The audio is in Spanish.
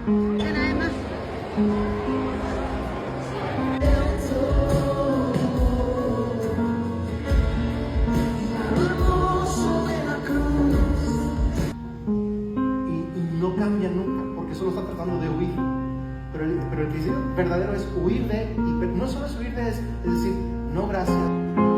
Y no cambia nunca, porque solo está tratando de huir. Pero el cristiano verdadero es huir de, y no solo es huir de, es decir, no gracias.